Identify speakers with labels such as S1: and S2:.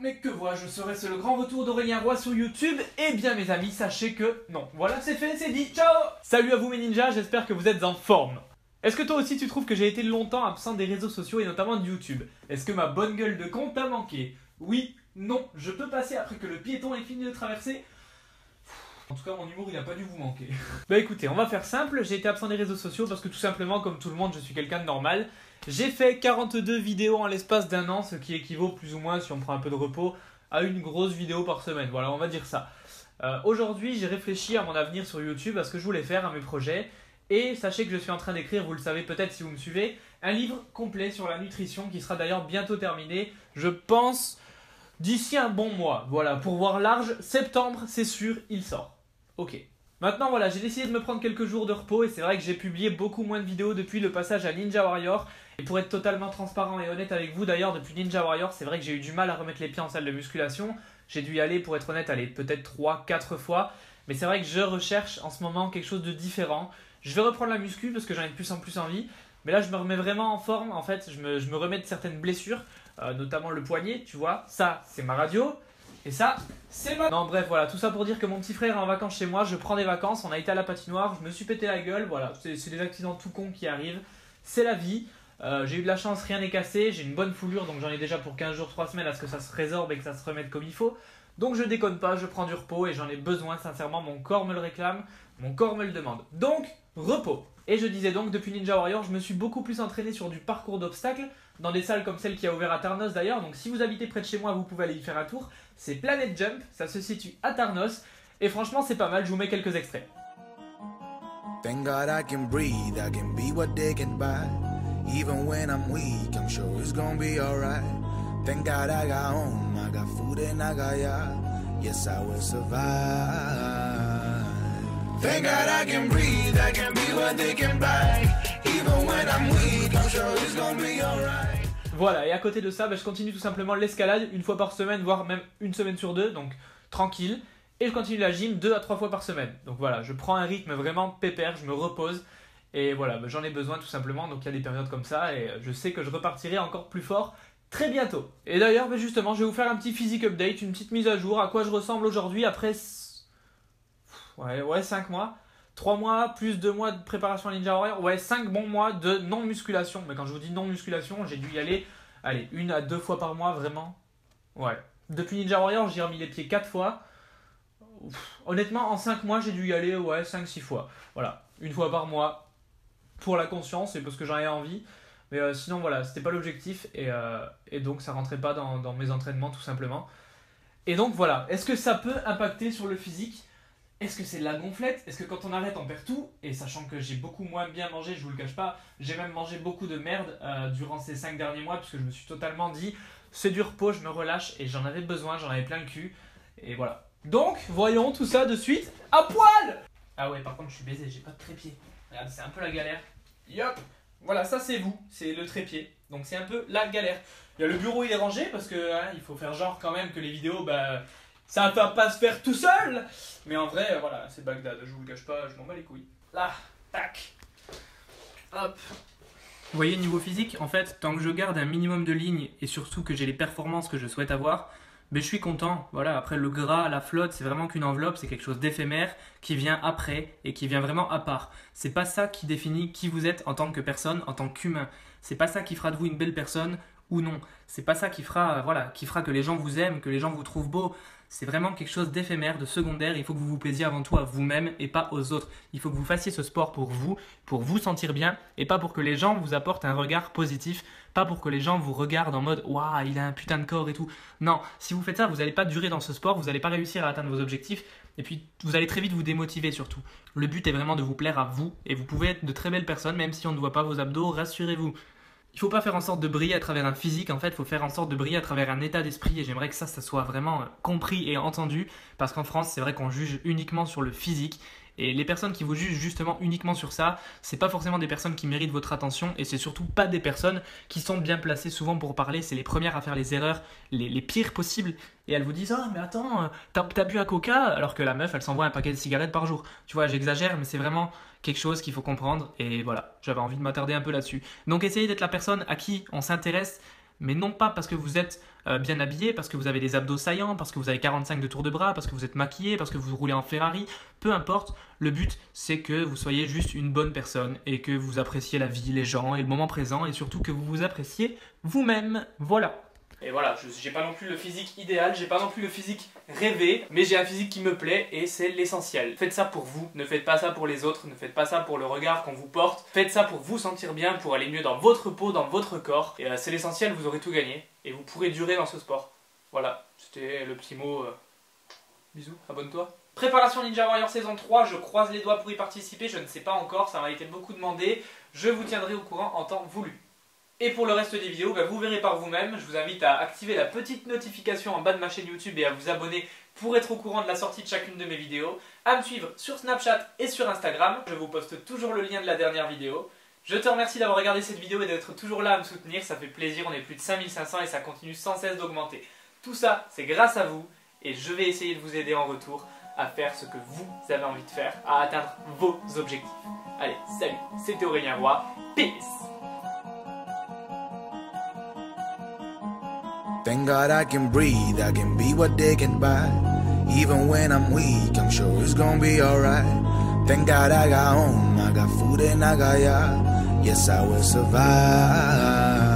S1: Mais que vois-je, serait-ce le grand retour d'Aurélien Roy sur YouTube? Eh bien mes amis, sachez que non. Voilà, c'est fait, c'est dit, ciao! Salut à vous mes ninjas, j'espère que vous êtes en forme. Est-ce que toi aussi tu trouves que j'ai été longtemps absent des réseaux sociaux et notamment de YouTube? Est-ce que ma bonne gueule de con t'a manqué? Oui, non, je peux passer après que le piéton ait fini de traverser. En tout cas, mon humour, il n'a pas dû vous manquer. Bah écoutez, on va faire simple. J'ai été absent des réseaux sociaux parce que tout simplement, comme tout le monde, je suis quelqu'un de normal. J'ai fait 42 vidéos en l'espace d'un an, ce qui équivaut plus ou moins, si on prend un peu de repos, à une grosse vidéo par semaine. Voilà, on va dire ça. Aujourd'hui, j'ai réfléchi à mon avenir sur YouTube, à ce que je voulais faire, à mes projets. Et sachez que je suis en train d'écrire, vous le savez peut-être si vous me suivez, un livre complet sur la nutrition qui sera d'ailleurs bientôt terminé. Je pense d'ici un bon mois. Voilà, pour voir large, septembre, c'est sûr, il sort. Ok. Maintenant voilà, j'ai décidé de me prendre quelques jours de repos et c'est vrai que j'ai publié beaucoup moins de vidéos depuis le passage à Ninja Warrior. Et pour être totalement transparent et honnête avec vous d'ailleurs, depuis Ninja Warrior, c'est vrai que j'ai eu du mal à remettre les pieds en salle de musculation. J'ai dû y aller, pour être honnête, aller peut-être 3-4 fois. Mais c'est vrai que je recherche en ce moment quelque chose de différent. Je vais reprendre la muscu parce que j'en ai de plus en plus envie. Mais là je me remets vraiment en forme, en fait, je me remets de certaines blessures, notamment le poignet, tu vois. Ça, c'est ma radio. Et ça, c'est ma... Non bref, voilà, tout ça pour dire que mon petit frère est en vacances chez moi, je prends des vacances, on a été à la patinoire, je me suis pété la gueule, voilà, c'est des accidents tout cons qui arrivent, c'est la vie. J'ai eu de la chance, rien n'est cassé, j'ai une bonne foulure, donc j'en ai déjà pour 15 jours, 3 semaines à ce que ça se résorbe et que ça se remette comme il faut. Donc je déconne pas, je prends du repos et j'en ai besoin, sincèrement, mon corps me le réclame, mon corps me le demande. Donc, repos. Et je disais donc, depuis Ninja Warrior, je me suis beaucoup plus entraîné sur du parcours d'obstacles, dans des salles comme celle qui a ouvert à Tarnos d'ailleurs, donc si vous habitez près de chez moi, vous pouvez aller y faire un tour. C'est Planet Jump, ça se situe à Tarnos, et franchement c'est pas mal, je vous mets quelques extraits.
S2: Thank God I can breathe, I can be what they can buy. Even when I'm weak, I'm sure it's gonna be alright. Thank God I got home, I got food and I got ya. Yes, I will survive. Thank God I can breathe, I can be what they can buy. Even when I'm weak, I'm sure it's gonna be alright.
S1: Voilà, et à côté de ça, je continue tout simplement l'escalade une fois par semaine, voire même une semaine sur deux, donc tranquille. Et je continue la gym 2 à 3 fois par semaine. Donc voilà, je prends un rythme vraiment pépère, je me repose. Et voilà, j'en ai besoin tout simplement, donc il y a des périodes comme ça. Et je sais que je repartirai encore plus fort très bientôt. Et d'ailleurs, justement, je vais vous faire un petit physique update, une petite mise à jour, à quoi je ressemble aujourd'hui après 5 mois. 3 mois plus 2 mois de préparation à Ninja Warrior, 5 bons mois de non-musculation. Mais quand je vous dis non-musculation, j'ai dû y aller, 1 à 2 fois par mois, vraiment. Ouais. Depuis Ninja Warrior, j'y ai remis les pieds 4 fois. Honnêtement, en 5 mois, j'ai dû y aller, 5-6 fois. Voilà, 1 fois par mois, pour la conscience et parce que j'en ai envie. Mais sinon, voilà, c'était pas l'objectif et donc ça rentrait pas dans mes entraînements, tout simplement. Et donc voilà, est-ce que ça peut impacter sur le physique ? Est-ce que c'est de la gonflette? Est-ce que quand on arrête, on perd tout? Et sachant que j'ai beaucoup moins bien mangé, je vous le cache pas, j'ai même mangé beaucoup de merde durant ces 5 derniers mois, puisque je me suis totalement dit, c'est du repos, je me relâche, et j'en avais besoin, j'en avais plein le cul, et voilà. Donc, voyons tout ça de suite à poil! Ah ouais, par contre, je suis baisé, j'ai pas de trépied. Regarde, c'est un peu la galère. Yop! Voilà, ça c'est vous, c'est le trépied. Donc c'est un peu la galère. Il y a le bureau, il est rangé, parce que il faut faire genre quand même que les vidéos, ça va pas se faire tout seul. Mais en vrai, voilà, c'est Bagdad, je vous le cache pas, je m'en bats les couilles. Là, tac. Hop. Vous voyez, niveau physique, en fait, tant que je garde un minimum de lignes et surtout que j'ai les performances que je souhaite avoir, je suis content. Voilà, après le gras, la flotte, c'est vraiment qu'une enveloppe, c'est quelque chose d'éphémère qui vient après et qui vient vraiment à part. C'est pas ça qui définit qui vous êtes en tant que personne, en tant qu'humain. C'est pas ça qui fera de vous une belle personne ou non. C'est pas ça qui fera que les gens vous aiment, que les gens vous trouvent beau. C'est vraiment quelque chose d'éphémère, de secondaire. Il faut que vous vous plaisiez avant tout à vous-même et pas aux autres. Il faut que vous fassiez ce sport pour vous sentir bien et pas pour que les gens vous apportent un regard positif, pas pour que les gens vous regardent en mode « Waouh, il a un putain de corps et tout ». Non, si vous faites ça, vous n'allez pas durer dans ce sport, vous n'allez pas réussir à atteindre vos objectifs et puis vous allez très vite vous démotiver surtout. Le but est vraiment de vous plaire à vous et vous pouvez être de très belles personnes même si on ne voit pas vos abdos, rassurez-vous. Il ne faut pas faire en sorte de briller à travers un physique, en fait, il faut faire en sorte de briller à travers un état d'esprit et j'aimerais que ça soit vraiment compris et entendu parce qu'en France, c'est vrai qu'on juge uniquement sur le physique et les personnes qui vous jugent justement uniquement sur ça, c'est pas forcément des personnes qui méritent votre attention et c'est surtout pas des personnes qui sont bien placées souvent pour parler, c'est les premières à faire les erreurs les pires possibles et elles vous disent « Ah mais attends, t'as bu à coca ?» alors que la meuf, elle s'envoie un paquet de cigarettes par jour. Tu vois, j'exagère mais c'est vraiment quelque chose qu'il faut comprendre et voilà, j'avais envie de m'attarder un peu là-dessus. Donc essayez d'être la personne à qui on s'intéresse mais non pas parce que vous êtes bien habillé, parce que vous avez des abdos saillants, parce que vous avez 45 de tour de bras, parce que vous êtes maquillé, parce que vous roulez en Ferrari, peu importe. Le but, c'est que vous soyez juste une bonne personne et que vous appréciez la vie, les gens et le moment présent et surtout que vous vous appréciez vous-même. Voilà. Et voilà, j'ai pas non plus le physique idéal, j'ai pas non plus le physique rêvé, mais j'ai un physique qui me plaît et c'est l'essentiel. Faites ça pour vous, ne faites pas ça pour les autres, ne faites pas ça pour le regard qu'on vous porte. Faites ça pour vous sentir bien, pour aller mieux dans votre peau, dans votre corps. Et c'est l'essentiel, vous aurez tout gagné et vous pourrez durer dans ce sport. Voilà, c'était le petit mot. Bisous, abonne-toi. Préparation Ninja Warrior saison 3, je croise les doigts pour y participer, je ne sais pas encore, ça m'a été beaucoup demandé. Je vous tiendrai au courant en temps voulu. Et pour le reste des vidéos, vous verrez par vous-même. Je vous invite à activer la petite notification en bas de ma chaîne YouTube et à vous abonner pour être au courant de la sortie de chacune de mes vidéos. À me suivre sur Snapchat et sur Instagram. Je vous poste toujours le lien de la dernière vidéo. Je te remercie d'avoir regardé cette vidéo et d'être toujours là à me soutenir. Ça fait plaisir, on est plus de 5500 et ça continue sans cesse d'augmenter. Tout ça, c'est grâce à vous et je vais essayer de vous aider en retour à faire ce que vous avez envie de faire, à atteindre vos objectifs. Allez, salut, c'était Aurélien Roy. Peace!
S2: Thank God I can breathe, I can be what they can buy. Even when I'm weak, I'm sure it's gonna be alright. Thank God I got home, I got food and I got ya. Yes, I will survive.